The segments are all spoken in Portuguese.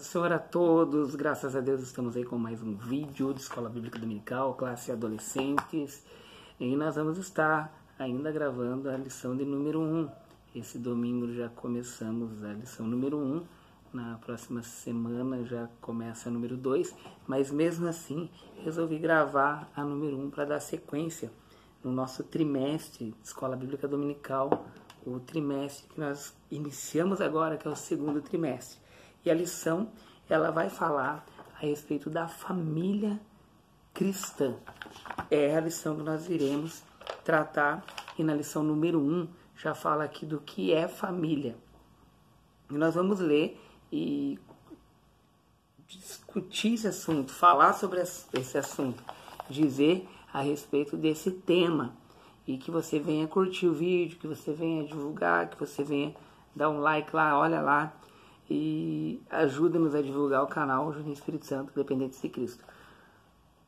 Senhor a todos, graças a Deus estamos aí com mais um vídeo de Escola Bíblica Dominical, classe adolescentes, e nós vamos estar ainda gravando a lição de número 1. Esse domingo já começamos a lição número 1, na próxima semana já começa a número 2, mas mesmo assim resolvi gravar a número 1 para dar sequência no nosso trimestre de Escola Bíblica Dominical, o trimestre que nós iniciamos agora, que é o segundo trimestre. E a lição, ela vai falar a respeito da família cristã. É a lição que nós iremos tratar, e na lição número 1 já fala aqui do que é família. E nós vamos ler e discutir esse assunto, falar sobre esse assunto, dizer a respeito desse tema. E que você venha curtir o vídeo, que você venha divulgar, que você venha dar um like lá, olha lá. E ajuda-nos a divulgar o canal Juninho Espírito Santo, Dependentes de Cristo.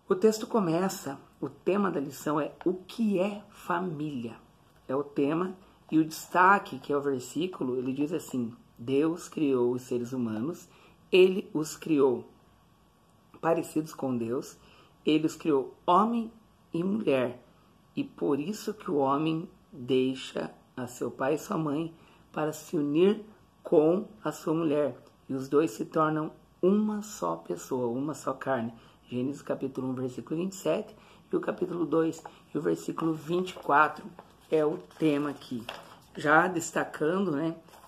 O texto começa, o tema da lição é o que é família. É o tema, e o destaque, que é o versículo, ele diz assim: Deus criou os seres humanos, Ele os criou parecidos com Deus, Ele os criou homem e mulher, e por isso que o homem deixa a seu pai e sua mãe para se unir com a sua mulher, e os dois se tornam uma só pessoa, uma só carne. Gênesis capítulo 1, versículo 27, e o capítulo 2, e o versículo 24 é o tema aqui. Já destacando,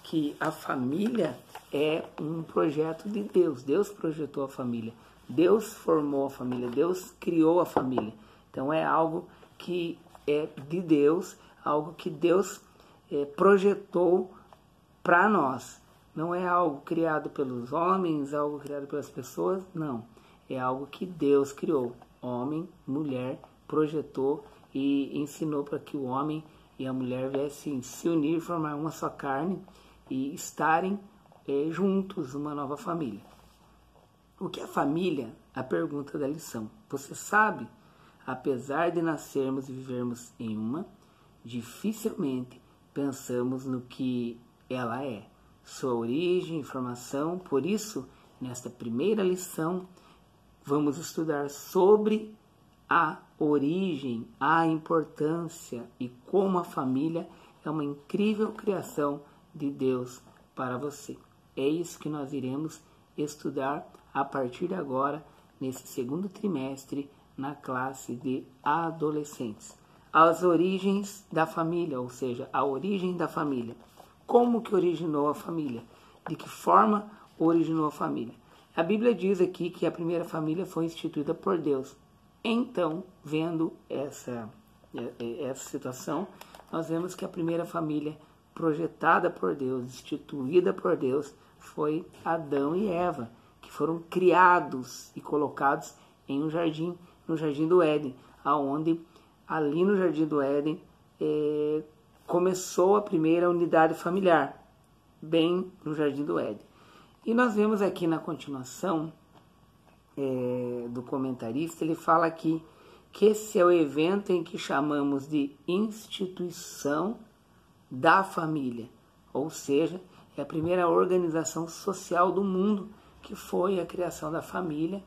que a família é um projeto de Deus. Deus projetou a família, Deus formou a família, Deus criou a família. Então é algo que é de Deus, algo que Deus projetou para nós. Não é algo criado pelos homens, algo criado pelas pessoas, não. É algo que Deus criou. Homem, mulher, projetou e ensinou para que o homem e a mulher viessem se unir, formar uma só carne e estarem juntos, uma nova família. O que é família? A pergunta da lição. Você sabe? Apesar de nascermos e vivermos em uma, dificilmente pensamos no que ela é, sua origem e formação. Por isso, nesta primeira lição, vamos estudar sobre a origem, a importância e como a família é uma incrível criação de Deus para você. É isso que nós iremos estudar a partir de agora, nesse segundo trimestre, na classe de adolescentes. As origens da família, ou seja, a origem da família. Como que originou a família? De que forma originou a família? A Bíblia diz aqui que a primeira família foi instituída por Deus. Então, vendo essa situação, nós vemos que a primeira família projetada por Deus, instituída por Deus, foi Adão e Eva, que foram criados e colocados em um jardim, no Jardim do Éden, aonde ali no Jardim do Éden começou a primeira unidade familiar, bem no Jardim do Éden. E nós vemos aqui na continuação do comentarista, ele fala aqui que esse é o evento em que chamamos de instituição da família, ou seja, é a primeira organização social do mundo, que foi a criação da família,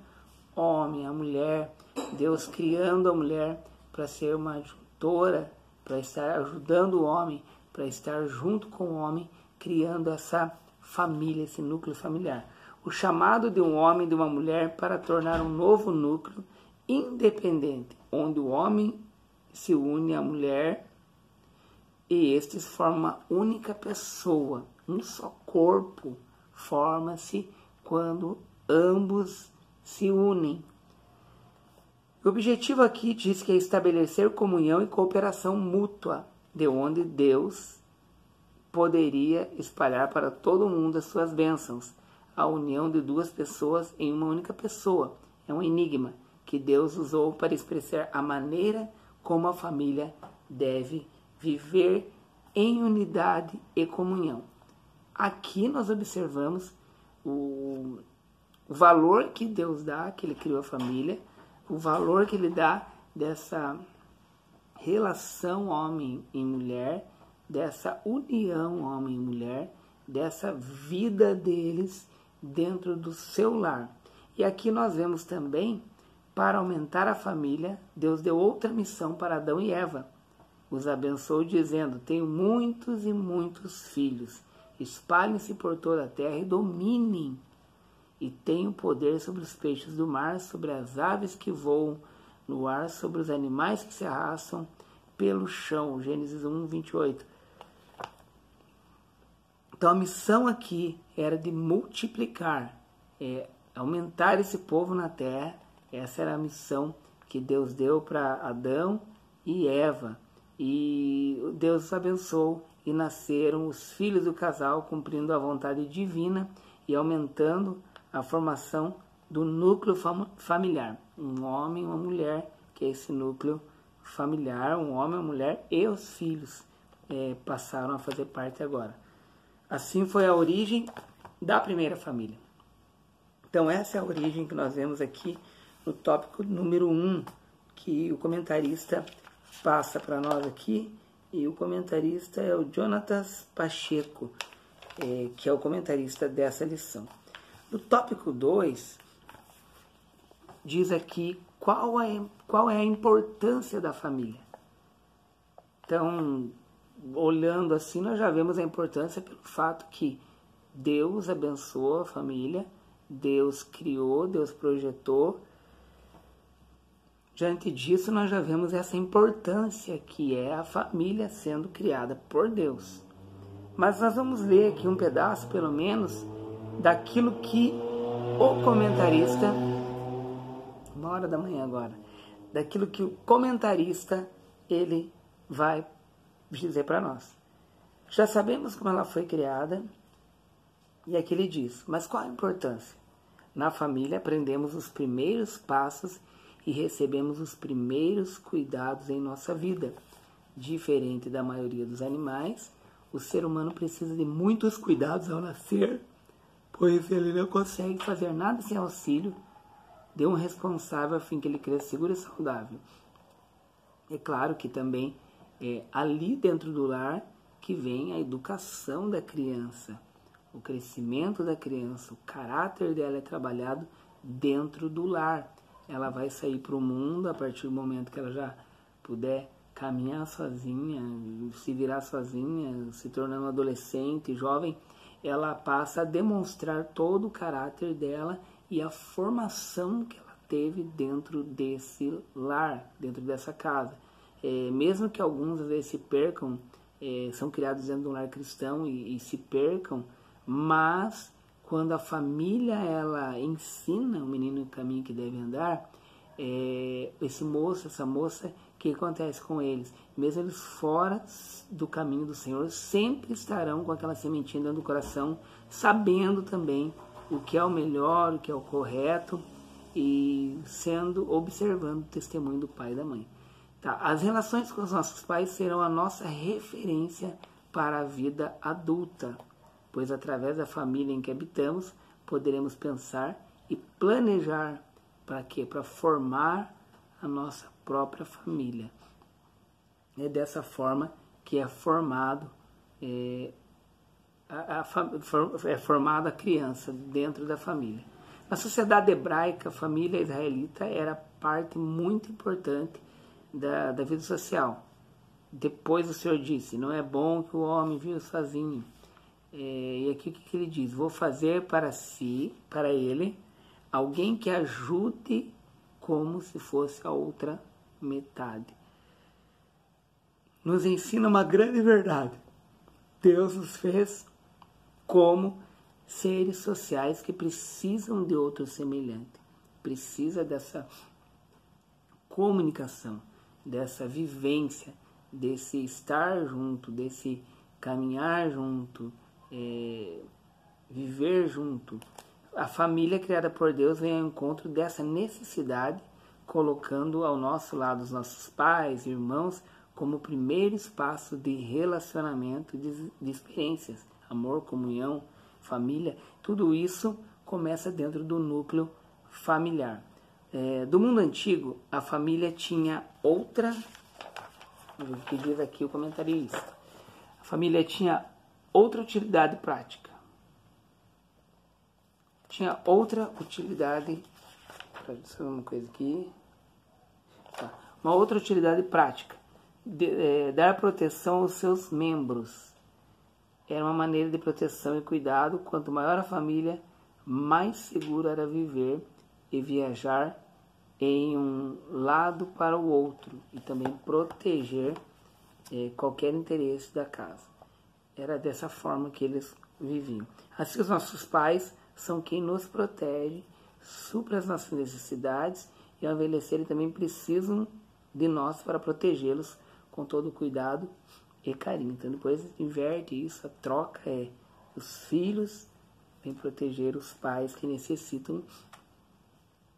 homem, a mulher, Deus criando a mulher para ser uma adjutora, para estar ajudando o homem, para estar junto com o homem, criando essa família, esse núcleo familiar. O chamado de um homem e de uma mulher para tornar um novo núcleo independente, onde o homem se une à mulher e estes formam uma única pessoa, um só corpo forma-se quando ambos se unem. O objetivo aqui diz que é estabelecer comunhão e cooperação mútua, de onde Deus poderia espalhar para todo mundo as suas bênçãos. A união de duas pessoas em uma única pessoa é um enigma que Deus usou para expressar a maneira como a família deve viver em unidade e comunhão. Aqui nós observamos o valor que Deus dá, que Ele criou a família, o valor que Ele dá dessa relação homem e mulher, dessa união homem e mulher, dessa vida deles dentro do seu lar. E aqui nós vemos também, para aumentar a família, Deus deu outra missão para Adão e Eva. Os abençoou dizendo: tenho muitos e muitos filhos, espalhem-se por toda a terra e dominem. E tenho poder sobre os peixes do mar, sobre as aves que voam no ar, sobre os animais que se arrastam pelo chão. Gênesis 1, 28. Então a missão aqui era de multiplicar, aumentar esse povo na terra. Essa era a missão que Deus deu para Adão e Eva. E Deus os abençoou e nasceram os filhos do casal, cumprindo a vontade divina e aumentando a formação do núcleo familiar. Um homem e uma mulher, que é esse núcleo familiar, um homem, uma mulher e os filhos passaram a fazer parte agora. Assim foi a origem da primeira família. Então essa é a origem que nós vemos aqui no tópico número 1, que o comentarista passa para nós aqui, e o comentarista é o Jonatas Pacheco, que é o comentarista dessa lição. No tópico 2, diz aqui qual é a importância da família. Então, olhando assim, nós já vemos a importância pelo fato que Deus abençoou a família, Deus criou, Deus projetou. Diante disso, nós já vemos essa importância que é a família sendo criada por Deus. Mas nós vamos ler aqui um pedaço, pelo menos, daquilo que o comentarista, 1h da manhã agora, daquilo que o comentarista, ele vai dizer para nós. Já sabemos como ela foi criada, e aqui ele diz, mas qual a importância? Na família aprendemos os primeiros passos e recebemos os primeiros cuidados em nossa vida. Diferente da maioria dos animais, o ser humano precisa de muitos cuidados ao nascer, pois ele não consegue fazer nada sem auxílio de um responsável a fim que ele cresça seguro e saudável. É claro que também é ali dentro do lar que vem a educação da criança, o crescimento da criança, o caráter dela é trabalhado dentro do lar. Ela vai sair para o mundo a partir do momento que ela já puder caminhar sozinha, se virar sozinha, se tornando adolescente, jovem, ela passa a demonstrar todo o caráter dela e a formação que ela teve dentro desse lar, dentro dessa casa. Mesmo que alguns às vezes se percam, são criados dentro de um lar cristão e se percam, mas quando a família ela ensina o menino o caminho que deve andar, esse moço, essa moça, o que acontece com eles? Mesmo eles fora do caminho do Senhor, sempre estarão com aquela sementinha dentro do coração, sabendo também o que é o melhor, o que é o correto, e observando o testemunho do pai e da mãe. Tá? As relações com os nossos pais serão a nossa referência para a vida adulta, pois através da família em que habitamos, poderemos pensar e planejar para quê? Para formar a nossa própria família. É dessa forma que é formado formada a criança dentro da família. Na sociedade hebraica, a família israelita era parte muito importante da vida social. Depois o Senhor disse, não é bom que o homem viva sozinho. E aqui o que ele diz? Vou fazer para ele, alguém que ajude como se fosse a outra metade. Nos ensina uma grande verdade. Deus nos fez como seres sociais que precisam de outro semelhante. Precisa dessa comunicação, dessa vivência, desse estar junto, desse caminhar junto, viver junto. A família criada por Deus vem ao encontro dessa necessidade, colocando ao nosso lado os nossos pais, irmãos, como o primeiro espaço de relacionamento, de experiências, amor, comunhão, família. Tudo isso começa dentro do núcleo familiar. Do mundo antigo, a família tinha outra, o que diz aqui o comentarista, a família tinha outra utilidade prática. tinha outra utilidade. Deixa eu ver uma coisa aqui. Tá. Uma outra utilidade prática. Dar proteção aos seus membros. Era uma maneira de proteção e cuidado. Quanto maior a família, mais seguro era viver e viajar em um lado para o outro. E também proteger qualquer interesse da casa. Era dessa forma que eles viviam. Assim, os nossos pais são quem nos protege, supra as nossas necessidades e ao envelhecerem também precisam de nós para protegê-los com todo cuidado e carinho. Então depois inverte isso, a troca os filhos vêm proteger os pais que necessitam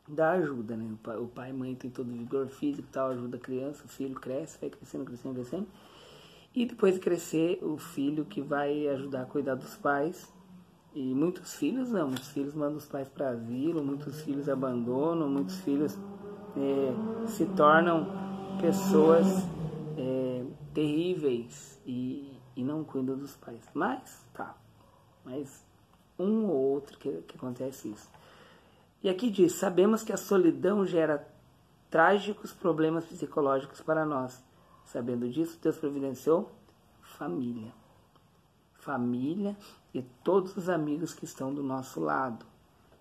da ajuda, né? O pai e a mãe tem todo o vigor físico e tal, ajuda a criança, o filho cresce, vai crescendo, crescendo, crescendo. E depois de crescer, o filho que vai ajudar a cuidar dos pais. E muitos filhos não, muitos filhos mandam os pais para asilo, muitos filhos abandonam, muitos filhos se tornam pessoas terríveis e não cuidam dos pais. Mas um ou outro que acontece isso. E aqui diz, sabemos que a solidão gera trágicos problemas psicológicos para nós. Sabendo disso, Deus providenciou família. Família e todos os amigos que estão do nosso lado.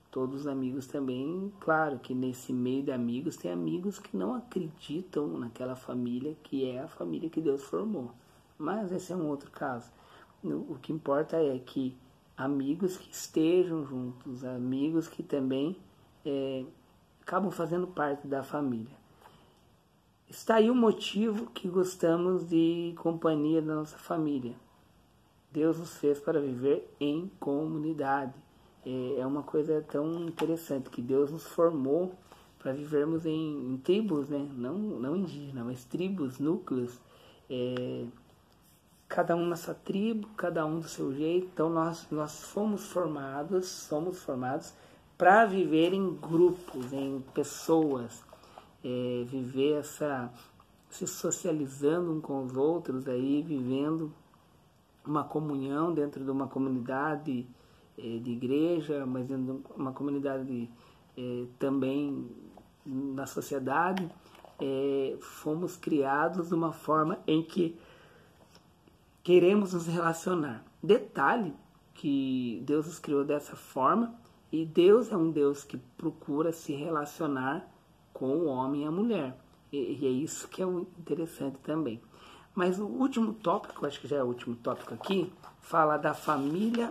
Todos os amigos também, claro que nesse meio de amigos tem amigos que não acreditam naquela família que é a família que Deus formou. Mas esse é um outro caso. O que importa é que amigos que estejam juntos, amigos que também acabam fazendo parte da família. Está aí o motivo que gostamos de companhia da nossa família. Deus nos fez para viver em comunidade. É uma coisa tão interessante que Deus nos formou para vivermos em tribos, né? Não indígenas, mas tribos, núcleos. Cada um na sua tribo, cada um do seu jeito. Então nós somos formados para viver em grupos, em pessoas. Viver se socializando um com os outros, aí, vivendo uma comunhão dentro de uma comunidade de igreja, mas dentro de uma comunidade também na sociedade. Fomos criados de uma forma em que queremos nos relacionar. Detalhe que Deus nos criou dessa forma, e Deus é um Deus que procura se relacionar com o homem e a mulher. E é isso que é interessante também. Mas o último tópico, acho que já é o último tópico aqui, fala da família.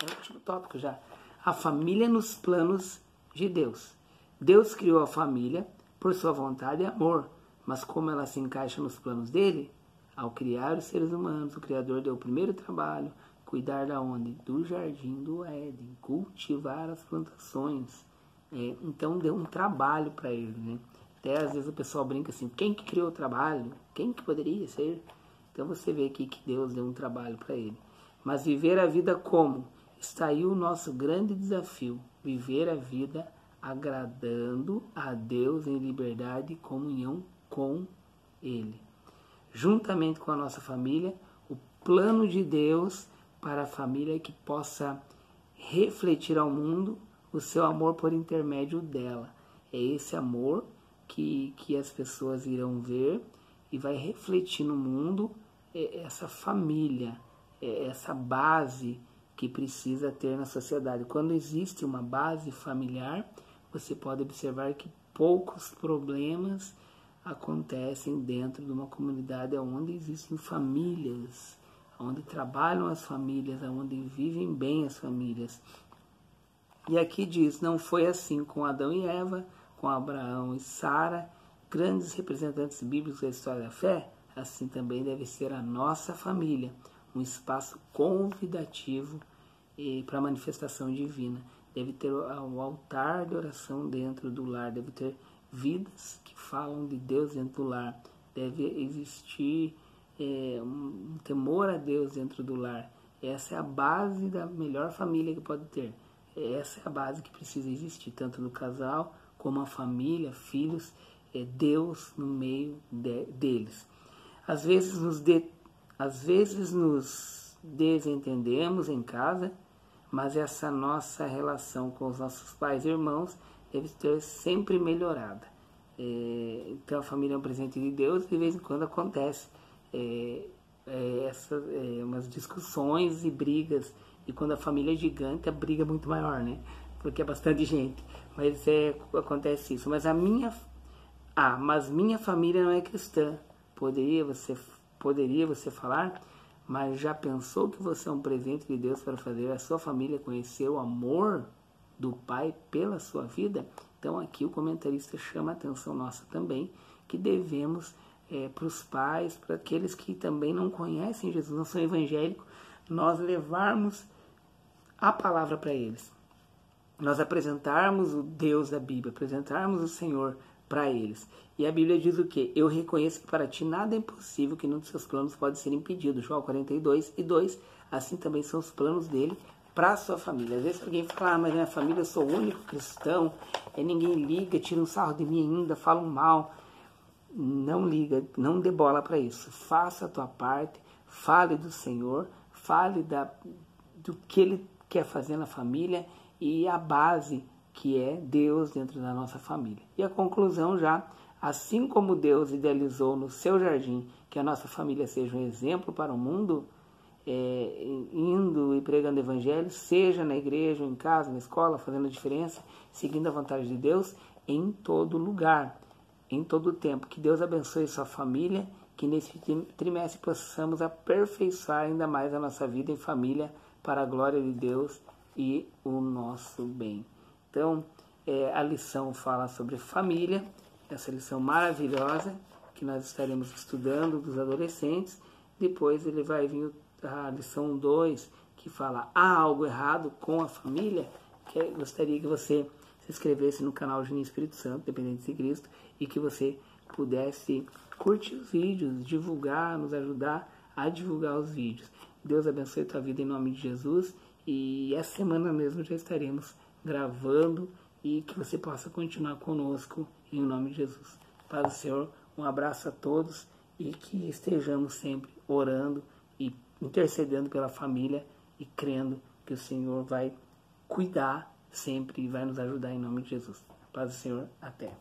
É o último tópico já. A família nos planos de Deus. Deus criou a família por sua vontade e amor. Mas como ela se encaixa nos planos dele, ao criar os seres humanos, o Criador deu o primeiro trabalho, cuidar da onde? Do jardim do Éden, cultivar as plantações. Então deu um trabalho para ele, né? Até às vezes o pessoal brinca assim, quem que criou o trabalho? Quem que poderia ser? Então você vê aqui que Deus deu um trabalho para ele. Mas viver a vida como? Está aí o nosso grande desafio. Viver a vida agradando a Deus em liberdade e comunhão com Ele. Juntamente com a nossa família, o plano de Deus para a família que possa refletir ao mundo o seu amor por intermédio dela. É esse amor que as pessoas irão ver e vai refletir no mundo essa família, essa base que precisa ter na sociedade. Quando existe uma base familiar, você pode observar que poucos problemas acontecem dentro de uma comunidade onde existem famílias, onde trabalham as famílias, onde vivem bem as famílias. E aqui diz, não foi assim com Adão e Eva, com Abraão e Sara, grandes representantes bíblicos da história da fé, assim também deve ser a nossa família, um espaço convidativo para a manifestação divina. Deve ter um altar de oração dentro do lar, deve ter vidas que falam de Deus dentro do lar, deve existir um temor a Deus dentro do lar. Essa é a base da melhor família que pode ter. Essa é a base que precisa existir, tanto no casal como a família, filhos, Deus no meio deles. Às vezes nos desentendemos em casa, mas essa nossa relação com os nossos pais e irmãos deve ter sempre melhorada. Então a família é um presente de Deus e de vez em quando acontece umas discussões e brigas, e quando a família é gigante a briga é muito maior, né? Porque é bastante gente, mas acontece isso. Mas minha família não é cristã. Poderia você falar? Mas já pensou que você é um presente de Deus para fazer a sua família conhecer o amor do Pai pela sua vida? Então aqui o comentarista chama a atenção nossa também, que devemos, para os pais, para aqueles que também não conhecem Jesus, não são evangélicos, nós levarmos a palavra para eles. Nós apresentarmos o Deus da Bíblia, apresentarmos o Senhor para eles. E a Bíblia diz o quê? Eu reconheço que para ti nada é impossível, que nenhum dos seus planos pode ser impedido. João 42:2, assim também são os planos dele para a sua família. Às vezes alguém fala, mas minha família eu sou o único cristão, ninguém liga, tira um sarro de mim ainda, falam mal. Não liga, não dê bola para isso. Faça a tua parte, fale do Senhor, fale do que Ele quer fazer na família e a base que é Deus dentro da nossa família. E a conclusão já, assim como Deus idealizou no seu jardim que a nossa família seja um exemplo para o mundo, indo e pregando o evangelho, seja na igreja, em casa, na escola, fazendo a diferença, seguindo a vontade de Deus em todo lugar, em todo tempo. Que Deus abençoe sua família, que nesse trimestre possamos aperfeiçoar ainda mais a nossa vida em família para a glória de Deus e o nosso bem. Então, a lição fala sobre família, essa lição maravilhosa que nós estaremos estudando dos adolescentes. Depois ele vai vir a lição 2, que fala, há algo errado com a família? Gostaria que você se inscrevesse no canal Juninho Espírito Santo, Dependentes de Cristo, e que você pudesse curtir os vídeos, divulgar, nos ajudar a divulgar os vídeos. Deus abençoe a tua vida em nome de Jesus, e essa semana mesmo já estaremos gravando, e que você possa continuar conosco em nome de Jesus. Paz do Senhor, um abraço a todos, e que estejamos sempre orando e intercedendo pela família e crendo que o Senhor vai cuidar sempre e vai nos ajudar em nome de Jesus. Paz do Senhor, até.